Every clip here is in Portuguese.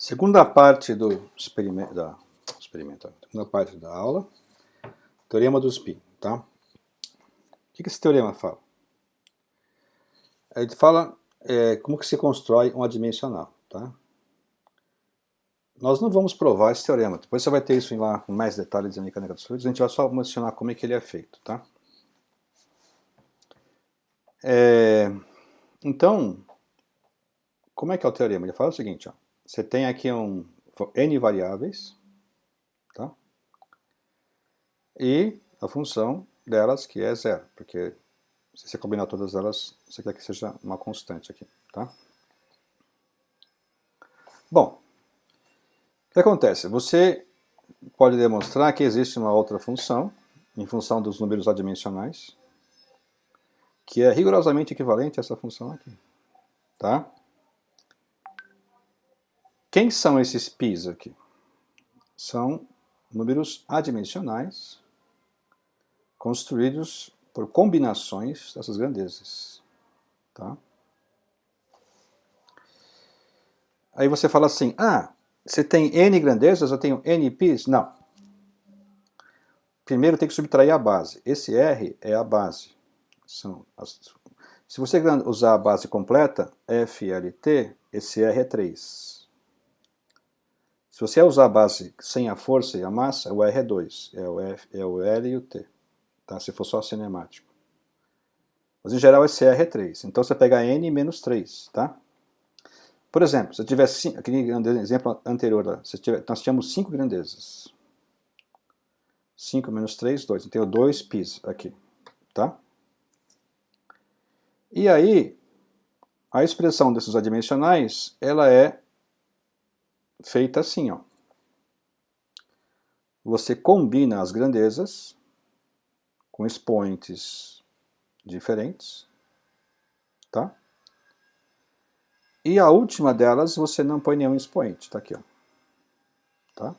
Segunda parte do segunda parte da aula, teorema dos π, tá? O que esse teorema fala? Ele fala como que se constrói um adimensional, tá? Nós não vamos provar esse teorema, depois você vai ter isso lá com mais detalhes em mecânica dos fluidos, a gente vai só mencionar como é que ele é feito, tá? Então, como é que é o teorema? Ele fala o seguinte, ó, você tem aqui n variáveis, tá? E a função delas que é zero, porque se você combinar todas elas, você quer que seja uma constante aqui, tá? Bom, o que acontece? Você pode demonstrar que existe uma outra função, em função dos números adimensionais, que é rigorosamente equivalente a essa função aqui, tá? Quem são esses π's aqui? São números adimensionais construídos por combinações dessas grandezas, tá? Aí você fala assim, você tem n grandezas, eu tenho n π's? Não. Primeiro tem que subtrair a base. Esse R é a base. Se você usar a base completa, FLT, esse R é 3. Se você usar a base sem a força e a massa, o R é 2. É o L e o T. Tá? Se for só cinemático. Mas em geral esse R é 3. Então você pega N menos 3. Tá? Por exemplo, se eu tiver aquele exemplo anterior, nós tínhamos 5 grandezas. 5 menos 3, 2. Eu tenho 2 π's aqui. Tá? E aí, a expressão desses adimensionais, ela é feita assim, ó. Você combina as grandezas com expoentes diferentes, tá? E a última delas você não põe nenhum expoente, tá aqui, ó. Tá?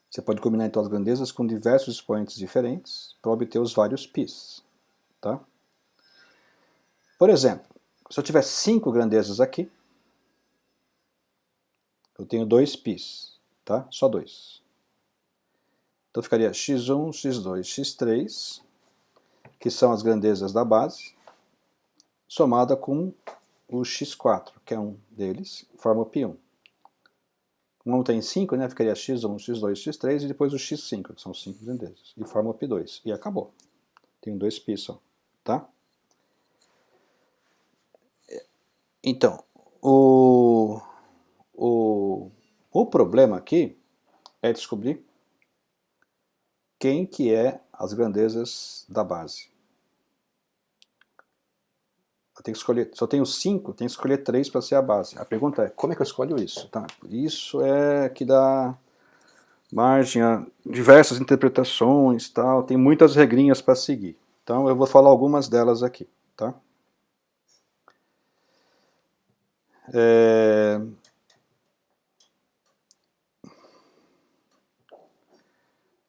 Você pode combinar então as grandezas com diversos expoentes diferentes para obter os vários π's, tá? Por exemplo, se eu tiver 5 grandezas aqui, eu tenho 2 π's, tá? Só 2. Então ficaria x1, x2, x3, que são as grandezas da base, somada com o x4, que é um deles, forma o π1. Como tem 5, né, ficaria x1, x2, x3 e depois o x5, que são 5 grandezas, e forma o π2. E acabou. Tem 2 π só, tá? Então, o problema aqui é descobrir quem que é as grandezas da base. Eu tenho que escolher, se eu tenho 5, tenho que escolher 3 para ser a base. A pergunta é, como é que eu escolho isso? Tá? Isso é que dá margem a diversas interpretações, tal, tem muitas regrinhas para seguir. Então eu vou falar algumas delas aqui, tá?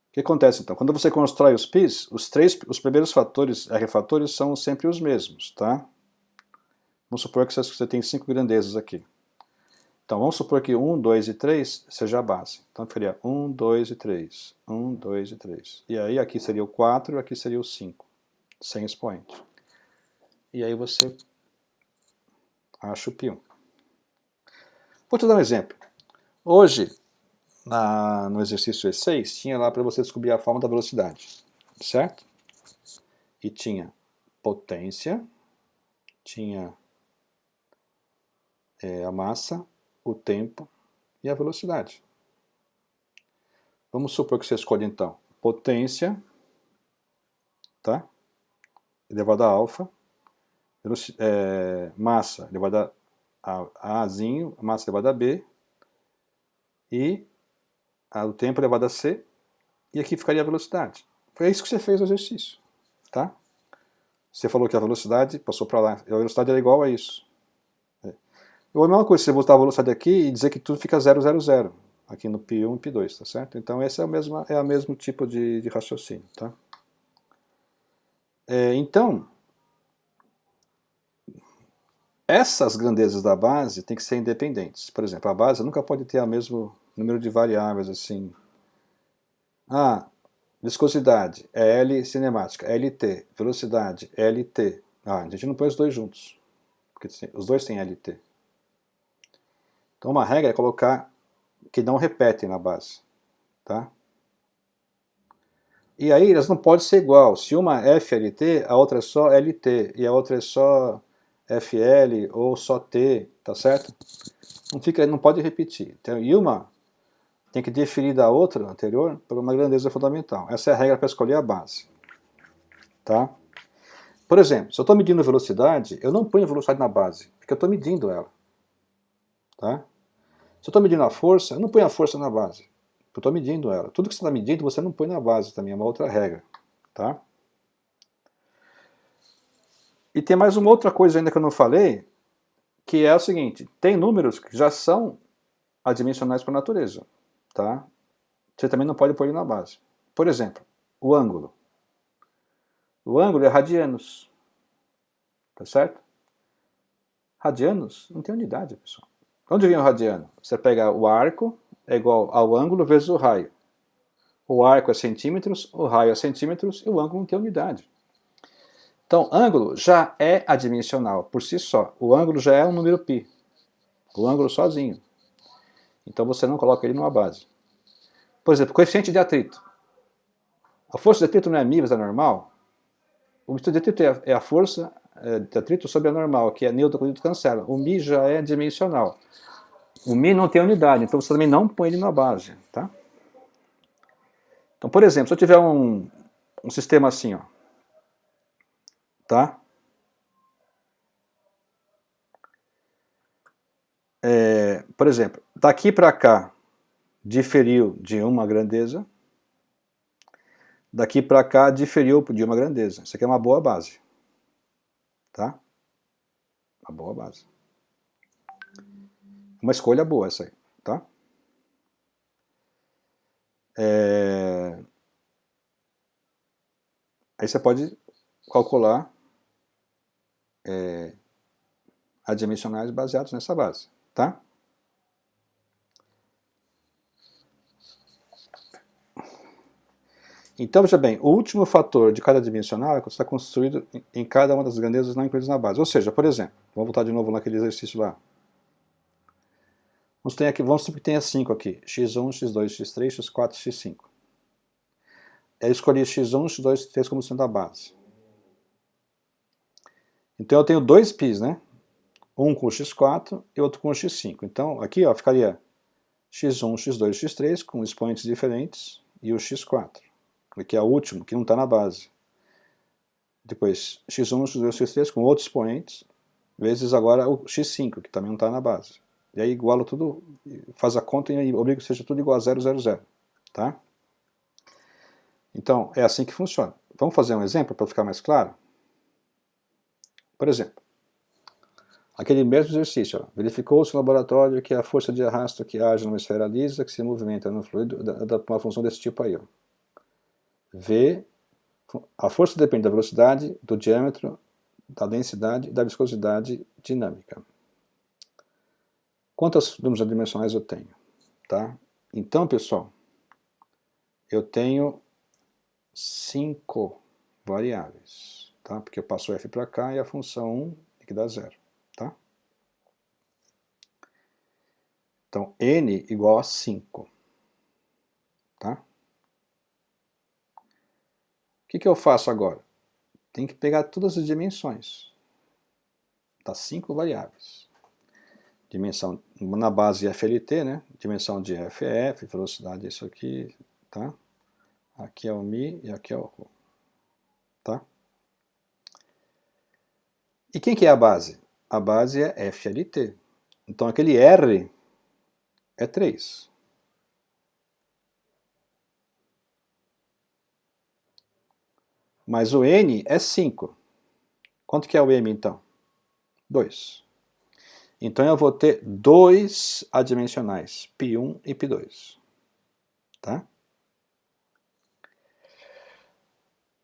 O que acontece então? Quando você constrói os π's, os primeiros fatores, R-fatores, são sempre os mesmos, tá? Vamos supor que você tem 5 grandezas aqui. Então vamos supor que 1, 2 e 3 seja a base. Então ficaria 1, 2 e 3, 1, 2 e 3. E aí aqui seria o 4 e aqui seria o 5, sem expoente. E aí você acha o π1. Vou te dar um exemplo. Hoje, no exercício E6, tinha lá para você descobrir a forma da velocidade, certo? E tinha potência, tinha a massa, o tempo e a velocidade. Vamos supor que você escolhe então potência, tá? Elevado a alfa, massa elevado a Azinho, massa elevada a B, e o tempo elevado a C, e aqui ficaria a velocidade. Foi isso que você fez no exercício, tá? Você falou que a velocidade passou para lá, a velocidade era igual a isso. É a mesma coisa, você botar a velocidade aqui e dizer que tudo fica 0, 0, 0, aqui no π1 e π2, tá certo? Então esse é o mesmo tipo de raciocínio, tá? Então, Essas grandezas da base têm que ser independentes. Por exemplo, a base nunca pode ter o mesmo número de variáveis, assim. Ah, viscosidade é L cinemática, LT. Velocidade, LT. Ah, a gente não põe os dois juntos, porque os dois têm LT. Então uma regra é colocar que não repetem na base. Tá? E aí elas não podem ser igual. Se uma é FLT, a outra é só LT, e a outra é só FL ou só T, tá certo? Não pode repetir. Então, e uma tem que diferir da outra anterior por uma grandeza fundamental. Essa é a regra para escolher a base. Tá? Por exemplo, se eu estou medindo velocidade, eu não ponho velocidade na base, porque eu estou medindo ela. Tá? Se eu estou medindo a força, eu não ponho a força na base, porque eu estou medindo ela. Tudo que você está medindo, você não põe na base também, é uma outra regra. Tá? E tem mais uma outra coisa ainda que eu não falei, que é o seguinte, tem números que já são adimensionais por natureza. Tá? Você também não pode pôr ele na base. Por exemplo, o ângulo. O ângulo é radianos. Tá certo? Radianos não tem unidade, pessoal. Onde vem o radiano? Você pega o arco, é igual ao ângulo vezes o raio. O arco é centímetros, o raio é centímetros e o ângulo não tem unidade. Então, ângulo já é adimensional por si só. O ângulo já é um número π. O ângulo sozinho. Então você não coloca ele numa base. Por exemplo, coeficiente de atrito. A força de atrito não é μ, mas é normal. O coeficiente de atrito é a força de atrito sobre a normal, que é neutro quando cancela. O μ já é dimensional. O μ não tem unidade, então você também não põe ele na base. Tá? Então, por exemplo, se eu tiver um sistema assim, ó, tá? Por exemplo, daqui para cá diferiu de uma grandeza, daqui para cá diferiu de uma grandeza. Isso aqui é uma boa base. Tá? Uma boa base. Uma escolha boa essa aí. Tá? Aí você pode calcular adimensionais baseados nessa base. Tá? Então, veja bem, o último fator de cada dimensional é que está construído em cada uma das grandezas não incluídas na base. Ou seja, por exemplo, vamos voltar de novo naquele exercício lá. Vamos supor que tenha 5 aqui, x1, x2, x3, x4, x5. Eu escolhi x1, x2, x3 como sendo a base. Então eu tenho dois πs, né? Um com x4 e outro com x5. Então aqui ó, ficaria x1, x2, x3 com expoentes diferentes e o x4, que é o último, que não está na base. Depois x1, x2, x3 com outros expoentes, vezes agora o x5, que também não está na base. E aí iguala tudo, faz a conta e obriga que seja tudo igual a 0, 0, 0. Tá? Então, é assim que funciona. Vamos fazer um exemplo para ficar mais claro? Por exemplo, aquele mesmo exercício. Verificou-se no laboratório que a força de arrasto que age numa esfera lisa, que se movimenta no fluido, dá uma função desse tipo aí. Ó. V, a força depende da velocidade, do diâmetro, da densidade e da viscosidade dinâmica. Quantos números adimensionais eu tenho? Tá? Então, pessoal, eu tenho 5 variáveis, tá? Porque eu passo o f para cá e a função 1 tem que dar 0. Tá? Então, n igual a 5. Tá? O que eu faço agora? Tem que pegar todas as dimensões. Tá 5 variáveis. Dimensão na base FLT, né? Dimensão de FF, velocidade é isso aqui, tá? Aqui é o μ e aqui é o ρ. Tá? E quem que é a base? A base é FLT. Então aquele R é 3. Mas o N é 5. Quanto que é o M então? 2. Então eu vou ter 2 adimensionais, π1 e π2. Tá?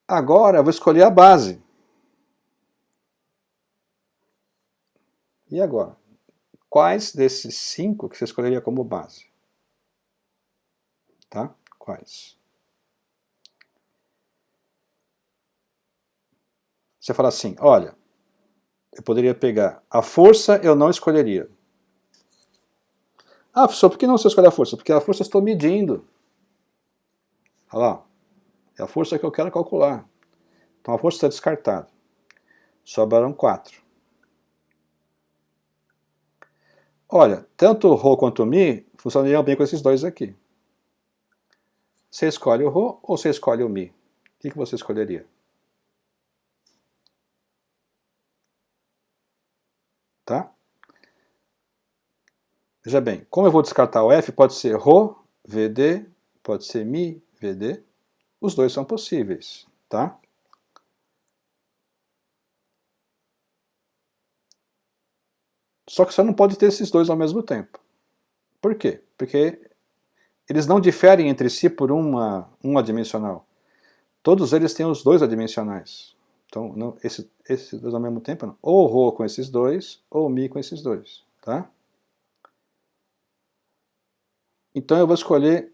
Agora eu vou escolher a base. E agora? Quais desses 5 que você escolheria como base? Tá? Quais? Você fala assim, olha, eu poderia pegar a força, eu não escolheria. Ah, professor, por que não você escolhe a força? Porque a força eu estou medindo. Olha lá, é a força que eu quero calcular. Então a força está descartada. Sobraram 4. Olha, tanto o Rho quanto o Mi funcionariam bem com esses dois aqui. Você escolhe o Rho ou você escolhe o Mi? O que você escolheria? Tá? Veja bem, como eu vou descartar o F, pode ser Rho, VD, pode ser Mi, VD. Os dois são possíveis, tá? Só que você não pode ter esses dois ao mesmo tempo. Por quê? Porque eles não diferem entre si por um adimensional. Todos eles têm os dois adimensionais. Então, não, esses dois ao mesmo tempo, não. Ou o Rho com esses dois, ou o Mi com esses dois, tá? Então eu vou escolher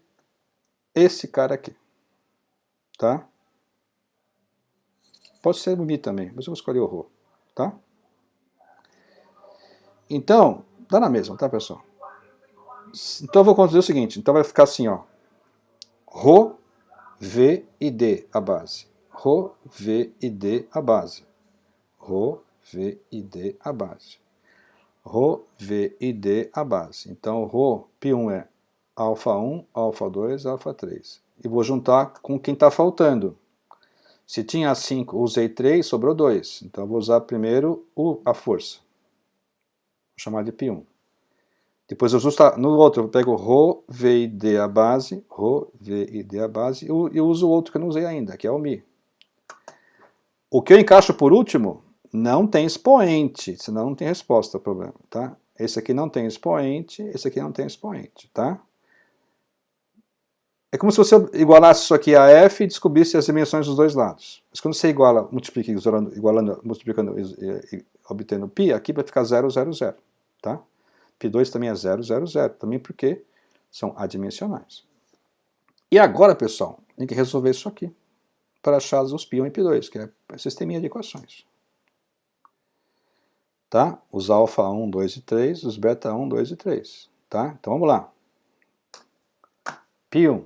esse cara aqui, tá? Pode ser o Mi também, mas eu vou escolher o Rho, tá? Então, dá na mesma, tá, pessoal? Então eu vou conduzir o seguinte, então vai ficar assim, ó. Rho, V e D, a base. Rho, V e D, a base. Rho, V e D, a base. Rho, V e D, a base. Então, Rho, π1 é alfa 1, alfa 2, alfa 3. E vou juntar com quem está faltando. Se tinha 5, usei 3, sobrou 2. Então, eu vou usar primeiro a força. Vou chamar de π1. Depois, no outro, eu pego Rho, V e D, a base. Rho, V e D, a base. E uso o outro que eu não usei ainda, que é o Mi. O que eu encaixo por último não tem expoente, senão não tem resposta ao problema, tá? Esse aqui não tem expoente, esse aqui não tem expoente, tá? É como se você igualasse isso aqui a f e descobrisse as dimensões dos dois lados. Mas quando você multiplica igualando, multiplicando e obtendo π, aqui vai ficar 0, 0, 0, tá? π2 também é 0, 0, 0, também porque são adimensionais. E agora, pessoal, tem que resolver isso aqui para achar os π1 e π2, que é a sisteminha de equações. Tá? Os alfa 1, 2 e 3, os beta 1, 2 e 3. Tá? Então vamos lá. π1,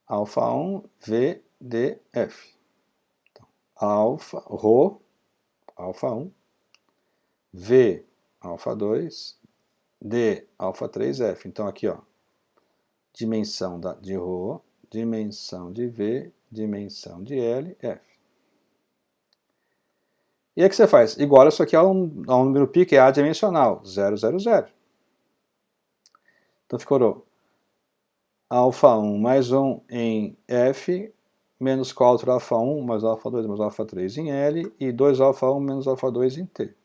alfa 1, V, D, F. Então, Rho, alfa 1, V, alfa 2, D, alfa 3, F. Então aqui, ó, dimensão de Rho, dimensão de V, dimensão de L, F. E aí o que você faz? Iguala isso aqui a um número π que é adimensional, 0, 0, 0. Então ficou alfa 1 mais 1 em F, menos 4 alfa 1 mais alfa 2 mais alfa 3 em L, e 2 alfa 1 menos alfa 2 em T.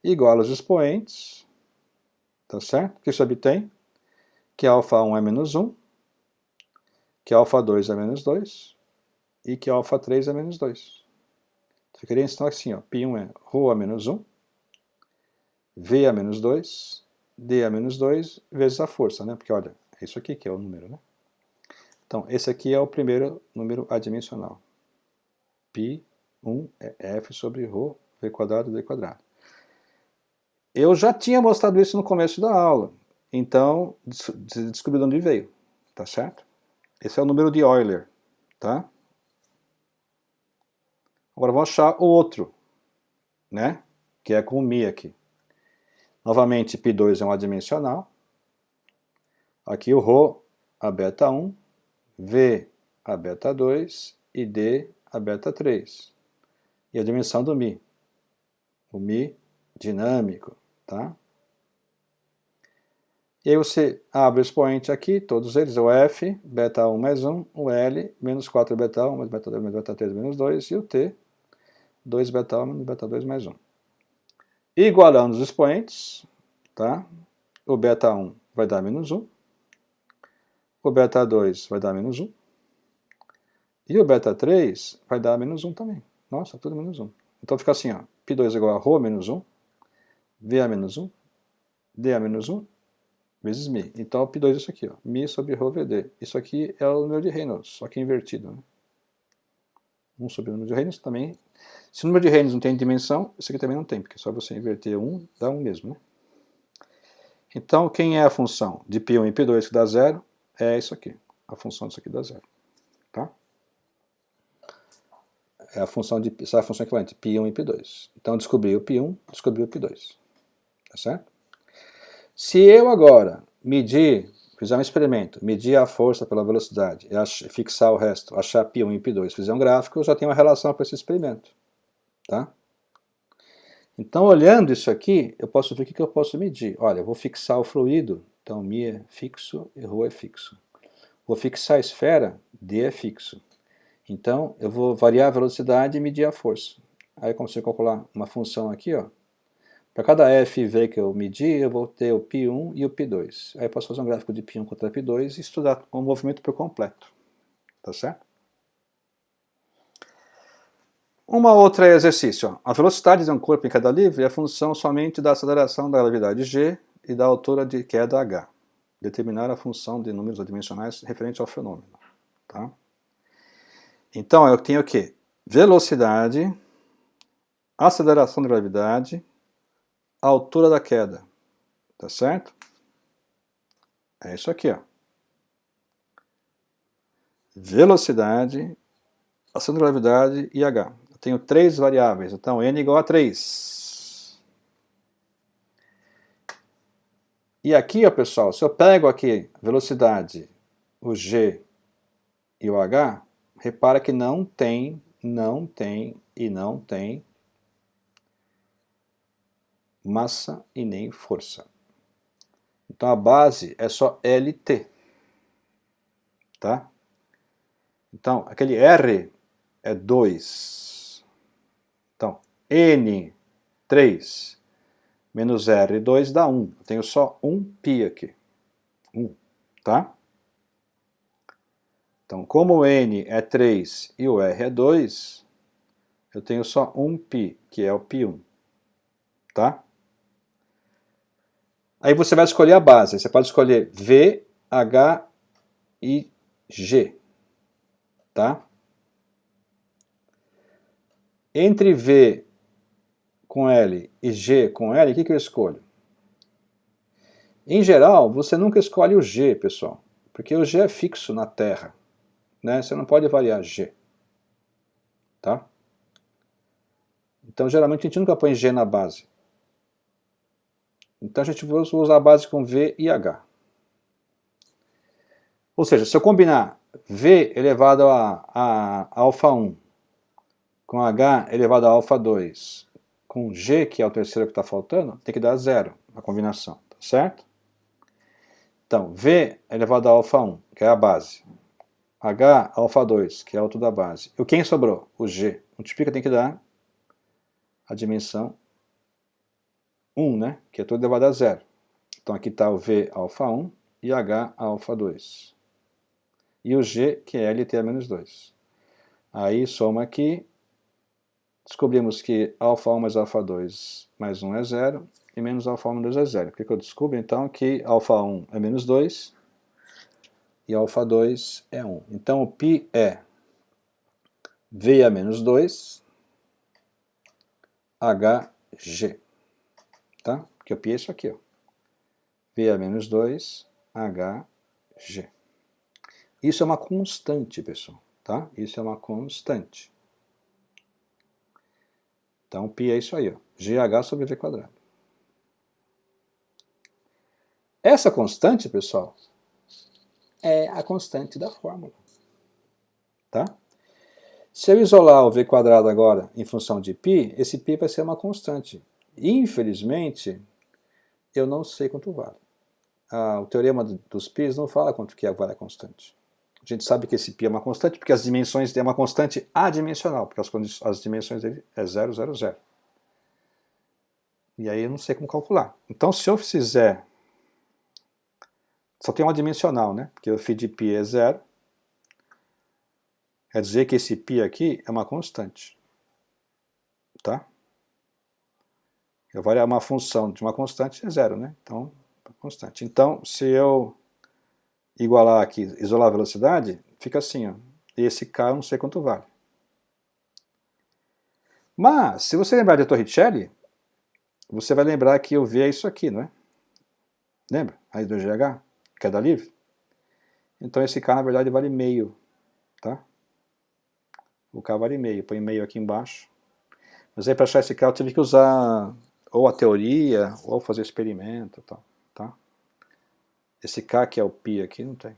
Igual aos expoentes, tá certo? O que isso obtém? Que alfa 1 é menos 1, que alfa 2 é menos 2, e que alfa 3 é menos 2. Ficaria então assim, ó, π1 é Rho a menos 1, V a menos 2, D a menos 2, vezes a força, né? Porque olha, é isso aqui que é o número, né? Então, esse aqui é o primeiro número adimensional. π1 é F sobre Rho, V quadrado, D quadrado. Eu já tinha mostrado isso no começo da aula, então descobri de onde veio, tá certo? Esse é o número de Euler, tá? Agora vamos achar o outro, né? Que é com o Mi aqui. Novamente, π2 é um adimensional. Aqui o Rho, a beta 1, V, a beta 2 e D, a beta 3. E a dimensão do Mi. O Mi dinâmico, tá? E aí você abre o expoente aqui, todos eles, o F, beta 1 mais 1, o L, menos 4 beta 1, mais beta 2, mais beta 3, menos 2, e o T, 2 beta 1, menos beta 2, mais 1. Igualando os expoentes, tá? O beta 1 vai dar menos 1, o beta 2 vai dar menos 1, e o beta 3 vai dar menos 1 também. Nossa, tudo menos 1. Então fica assim, ó, π2 igual a Rho menos 1, VA menos 1, DA menos 1, vezes μ. Então, π2 é isso aqui, ó, μ sobre ρ VD. Isso aqui é o número de Reynolds, só que invertido, né? 1 sobre o número de Reynolds também. Se o número de Reynolds não tem dimensão, isso aqui também não tem, porque é só você inverter 1, dá 1 mesmo, né? Então, quem é a função de π1 e π2 que dá 0? É isso aqui. A função disso aqui dá 0. Tá? É a função de essa é a função equivalente, π1 e π2. Então, descobri o π1, descobri o π2. Tá certo? Se eu agora fizer um experimento, medir a força pela velocidade e fixar o resto, achar π1 e π2, fizer um gráfico, eu já tenho uma relação para esse experimento. Tá? Então, olhando isso aqui, eu posso ver o que eu posso medir. Olha, eu vou fixar o fluido, então μ é fixo e ρ é fixo. Vou fixar a esfera, d é fixo. Então, eu vou variar a velocidade e medir a força. Aí eu consigo calcular uma função aqui, ó. Para cada f e v que eu medir, eu vou ter o π1 e o π2. Aí eu posso fazer um gráfico de π1 contra π2 e estudar o movimento por completo. Tá certo? Uma outra exercício. Ó. A velocidade de um corpo em queda livre é função somente da aceleração da gravidade g e da altura de queda h. Determinar a função de números adimensionais referente ao fenômeno. Tá? Então, eu tenho o quê? Velocidade, aceleração da gravidade, altura da queda. Tá certo? É isso aqui, ó. Velocidade, ação da gravidade e h. Eu tenho 3 variáveis, então n igual a 3. E aqui, ó, pessoal, se eu pego aqui velocidade, o g e o h, repara que não tem massa e nem força. Então a base é só LT. Tá? Então, aquele R é 2. Então, N, 3, menos R, 2 dá 1. Eu tenho só um π aqui. 1, tá? Então, como o N é 3 e o R é 2, eu tenho só um π, que é o π1. Tá? Aí você vai escolher a base. Você pode escolher V, H e G. Tá? Entre V com L e G com L, o que eu escolho? Em geral, você nunca escolhe o G, pessoal, porque o G é fixo na Terra, né? Você não pode variar G. Tá? Então, geralmente, a gente nunca põe G na base. Então, a gente vai usar a base com V e H. Ou seja, se eu combinar V elevado a alfa 1 com H elevado a alfa 2 com G, que é o terceiro que está faltando, tem que dar 0 a combinação, tá certo? Então, V elevado a alfa 1, que é a base. H, alfa 2, que é a altura da base. E quem sobrou? O G. Multiplica, tem que dar a dimensão 1, né? Que é tudo elevado a 0. Então aqui está o V alfa 1 e H alfa 2. E o G, que é LT a menos 2. Aí soma aqui, descobrimos que alfa 1 mais alfa 2 mais 1 é 0, e menos alfa 1 menos 2 é 0. O que eu descubro então? Que alfa 1 é menos 2, e alfa 2 é 1. Então o π é V a menos 2, HG. Tá? Porque o π é isso aqui, ó. V a menos 2, HG. Isso é uma constante, pessoal. Tá? Isso é uma constante. Então, π é isso aí, ó. GH sobre V quadrado. Essa constante, pessoal, é a constante da fórmula. Tá? Se eu isolar o V quadrado agora em função de π, esse π vai ser uma constante. Infelizmente, eu não sei quanto vale. O teorema dos π's não fala quanto que vale a constante. A gente sabe que esse π é uma constante porque as dimensões é uma constante adimensional, porque as dimensões dele é 0, 0, 0. E aí eu não sei como calcular. Então, se eu fizer... Só tem uma dimensional, né? Porque o φ de π é 0. Quer dizer que esse π aqui é uma constante. Tá? Eu variar uma função de uma constante é zero, né? Então, constante. Então, se eu igualar aqui, isolar a velocidade, fica assim, ó. Esse K eu não sei quanto vale. Mas, se você lembrar de Torricelli, você vai lembrar que o V é isso aqui, não é? Lembra? Raiz do GH, queda livre. Então esse K, na verdade, vale meio, tá? O K vale meio, põe meio aqui embaixo. Mas aí para achar esse K eu tive que usar ou a teoria, ou fazer experimento e tal, tá? Esse K que é o π aqui não tem.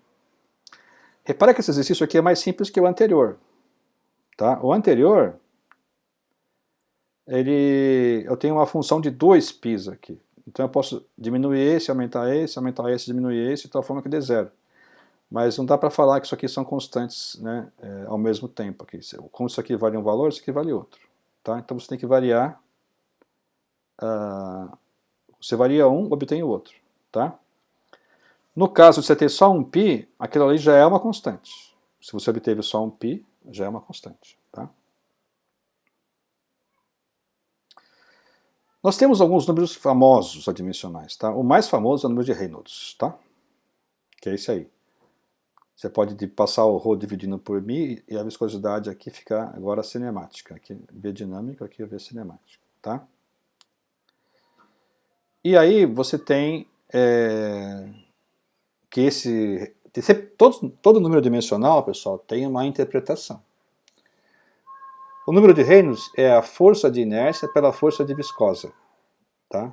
Repara que esse exercício aqui é mais simples que o anterior, tá? O anterior, eu tenho uma função de 2 πs aqui. Então eu posso diminuir esse, aumentar esse, diminuir esse, de tal forma que dê zero. Mas não dá para falar que isso aqui são constantes, né, ao mesmo tempo. Aqui. Como isso aqui vale um valor, isso aqui vale outro. Tá? Então você tem que variar. Você varia um, obtém o outro. Tá? No caso de você ter só um π, aquilo ali já é uma constante. Se você obteve só um π, já é uma constante. Tá? Nós temos alguns números famosos adimensionais. Tá? O mais famoso é o número de Reynolds, tá? Que é esse aí. Você pode passar o ρ dividindo por μ e a viscosidade aqui fica agora cinemática. Aqui V dinâmico, aqui V cinemático. Tá? E aí você tem que todo número dimensional, pessoal, tem uma interpretação. O número de Reynolds é a força de inércia pela força de viscosa, tá?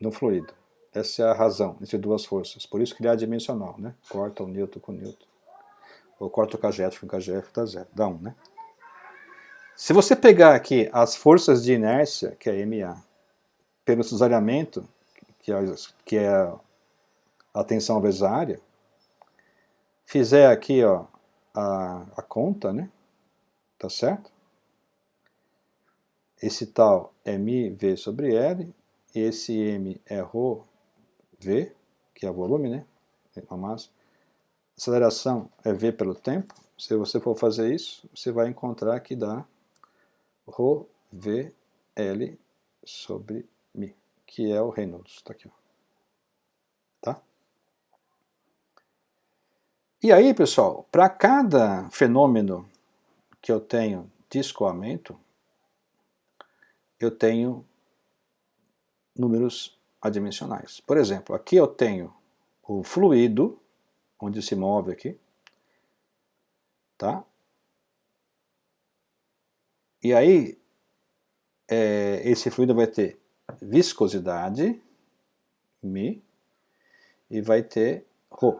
No fluido. Essa é a razão entre duas forças. Por isso que ele é adimensional, né? Corta o Newton com Newton. Ou corta o KGF com KGF, dá zero, dá 1, né? Se você pegar aqui as forças de inércia, que é MA, pelo cesariamento, que é a tensão vezes a área, fizer aqui ó, a conta, né? Tá certo? Esse tal é μV sobre L, esse M é ρ V, que é o volume, né? A massa. Aceleração é V pelo tempo. Se você for fazer isso, você vai encontrar que dá ρ V L sobre μ, que é o Reynolds. Tá aqui, ó. Tá? E aí, pessoal, para cada fenômeno que eu tenho de escoamento, eu tenho números adimensionais. Por exemplo, aqui eu tenho o fluido, onde se move aqui, tá? E aí, esse fluido vai ter viscosidade, μ, e vai ter ρ.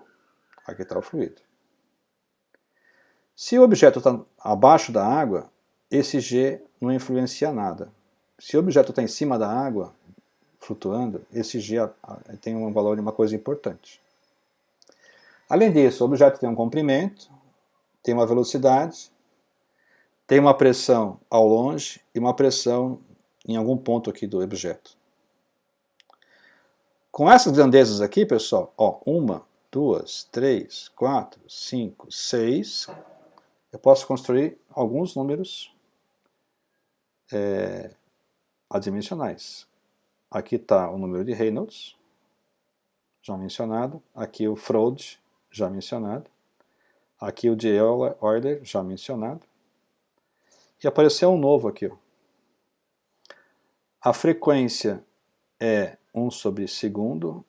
Aqui está o fluido. Se o objeto está abaixo da água, esse G não influencia nada. Se o objeto está em cima da água, flutuando, esse G tem um valor de uma coisa importante. Além disso, o objeto tem um comprimento, tem uma velocidade, tem uma pressão ao longe e uma pressão em algum ponto aqui do objeto. Com essas grandezas aqui, pessoal, ó, 1, 2, 3, 4, 5, 6, eu posso construir alguns números adimensionais. Aqui está o número de Reynolds, já mencionado. Aqui o Freud, já mencionado. Aqui o de Euler, já mencionado. E apareceu um novo aqui. Ó. A frequência é 1 sobre segundo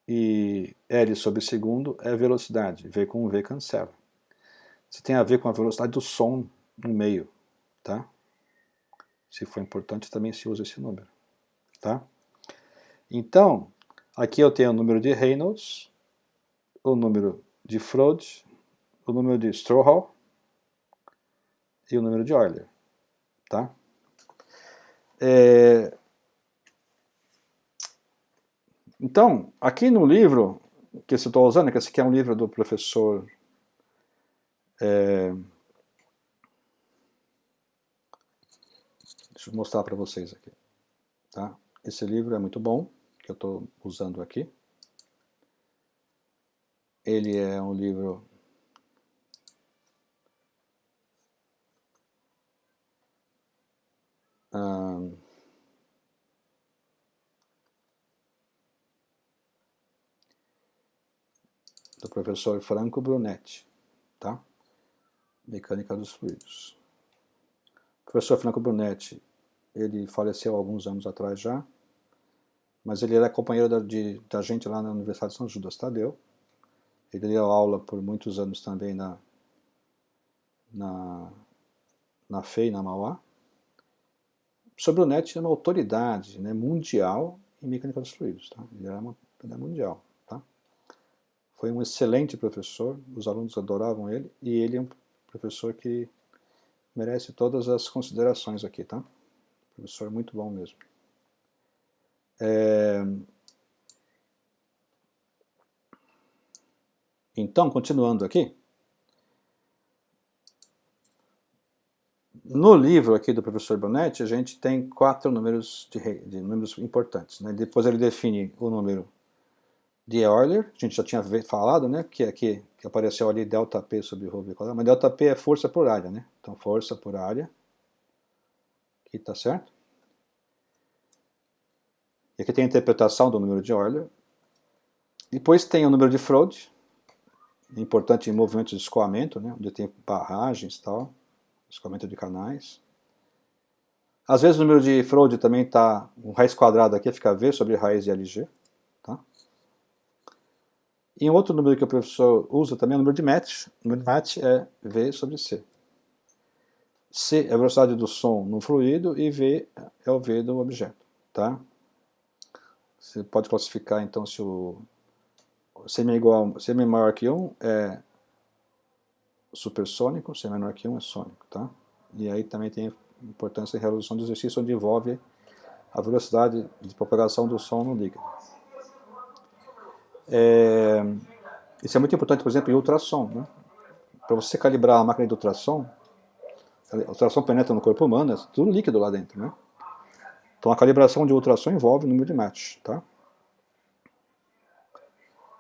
e L sobre segundo é velocidade. V com V cancela. Isso tem a ver com a velocidade do som no meio. Tá? Se for importante, também se usa esse número. Tá? Então, aqui eu tenho o número de Reynolds, o número de Freud, o número de Strouhal e o número de Euler. Tá? Então, aqui no livro que eu estou usando, que esse aqui é um livro do professor deixa eu mostrar para vocês aqui. Tá? Esse livro é muito bom, que eu estou usando aqui. Ele é um livro do professor Franco Brunetti, tá? Mecânica dos fluidos. O professor Franco Brunetti, ele faleceu há alguns anos atrás já, mas ele era companheiro da gente lá na Universidade de São Judas Tadeu. Ele deu aula por muitos anos também na FEI, na Mauá. O professor Brunetti é uma autoridade, né, mundial em mecânica dos fluidos. Tá? Ele é mundial. Tá? Foi um excelente professor, os alunos adoravam ele, e ele é um professor que merece todas as considerações aqui. Tá? Professor muito bom mesmo. Então, continuando aqui, no livro aqui do professor Brunetti, a gente tem 4 números de números importantes. Né? Depois ele define o número de Euler, a gente já tinha falado, né? Que apareceu ali ΔP sobre ρ quadrado, mas ΔP é força por área, né? Então força por área, aqui tá certo? E aqui tem a interpretação do número de Euler. Depois tem o número de Froude, importante em movimentos de escoamento, né? Onde tem barragens e tal, escoamento de canais. Às vezes o número de Froude também está, um raiz quadrada aqui fica V sobre raiz de LG. Tá? E um outro número que o professor usa também é o número de Metz. O número de Metz é V sobre C. C é a velocidade do som no fluido e V é o V do objeto. Tá? Você pode classificar então se o C é maior que 1 é supersônico, se é menor que 1 é sônico. Tá? E aí também tem importância em resolução do exercício onde envolve a velocidade de propagação do som no líquido. Isso é muito importante, por exemplo, em ultrassom. Né? Para você calibrar a máquina de ultrassom, a ultrassom penetra no corpo humano, é tudo líquido lá dentro. Né? Então a calibração de ultrassom envolve o número de Metz. Tá?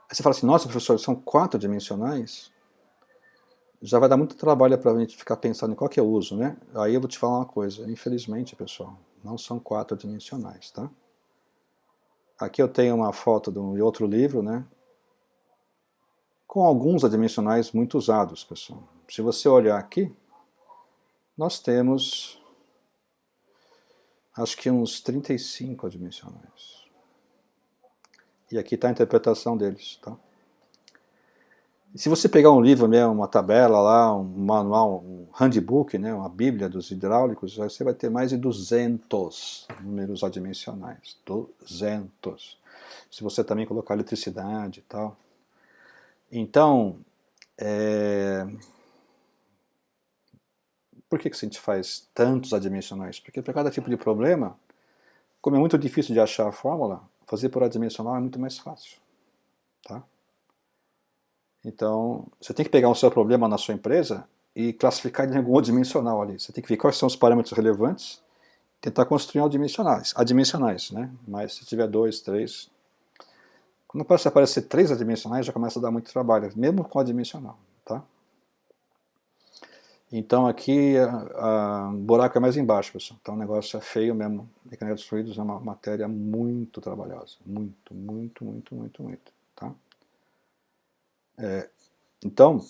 Aí você fala assim, nossa professor, são 4 dimensionais? Já vai dar muito trabalho para a gente ficar pensando em qual que é o uso, né? Aí eu vou te falar uma coisa, infelizmente, pessoal, não são 4 dimensionais, tá? Aqui eu tenho uma foto de outro livro, né? Com alguns adimensionais muito usados, pessoal. Se você olhar aqui, nós temos, acho que uns 35 adimensionais. E aqui está a interpretação deles, tá? Se você pegar um livro mesmo, uma tabela lá, um manual, um handbook, né, uma bíblia dos hidráulicos, você vai ter mais de 200 números adimensionais. 200. Se você também colocar eletricidade e tal. Então, por que a gente faz tantos adimensionais? Porque para cada tipo de problema, como é muito difícil de achar a fórmula, fazer por adimensional é muito mais fácil. Tá? Então, você tem que pegar o seu problema na sua empresa e classificar ele em algum outro dimensional ali. Você tem que ver quais são os parâmetros relevantes, tentar construir adimensionais, né? Mas se tiver 2, 3... Quando começa a aparecer 3 adimensionais, já começa a dar muito trabalho, mesmo com adimensional, tá? Então aqui o buraco é mais embaixo, pessoal. Então o negócio é feio mesmo. Mecânica dos fluidos é uma matéria muito trabalhosa. Muito, muito, muito, muito, muito, tá? Então,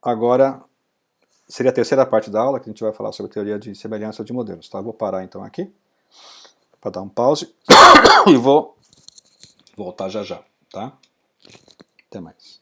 agora seria a terceira parte da aula, que a gente vai falar sobre teoria de semelhança de modelos. Tá? Eu vou parar então aqui, para dar um pause, e vou voltar já já. Tá? Até mais.